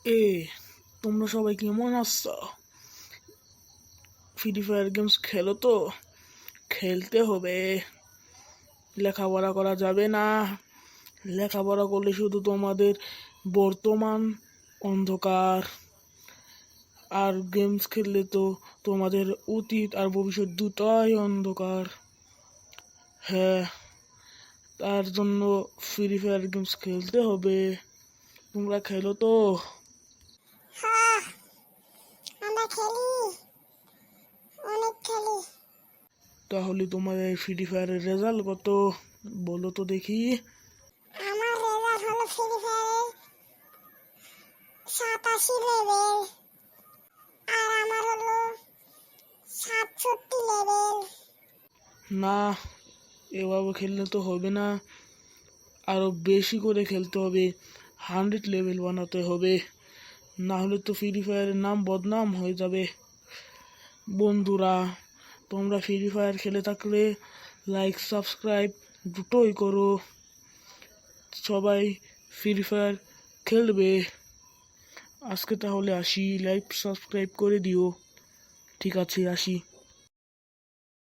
এ তোমরা সবাই কেমন আছো? ফ্রি ফায়ার গেমস খেলো তো? খেলতে হবে, লেখাপড়া করা যাবে না। লেখাপড়া করলে শুধু তোমাদের বর্তমান অন্ধকার, আর গেমস খেললে তো তোমাদের অতীত আর ভবিষ্যৎ দুটাই অন্ধকার। হ্যাঁ, তার জন্য ফ্রি ফায়ার গেমস খেলতে হবে। তোমরা খেলো তো? হ্যাঁ, আমরা খেলি, অনেক খেলি। তাহলে তোমার এই ফ্রি ফায়ারের রেজাল্ট কত বলো তো দেখি? আমার রেজাল্ট হলো ফ্রি ফায়ারের 87 লেভেল, আর আমার হলো 67 লেভেল। না, এভাবে খেললে তো হবে না, আরো বেশি করে খেলতে হবে। 100 লেভেল বানাতে হবে, না হলে তো ফ্রি ফায়ারের নাম বদনাম হয়ে যাবে। বন্ধুরা, তোমরা ফ্রি ফায়ার খেলে থাকলে লাইক সাবস্ক্রাইব দুটোই করো। সবাই ফ্রি ফায়ার খেলবে। আজকে তাহলে আসি, লাইক সাবস্ক্রাইব করে দিও। ঠিক আছে, আসি।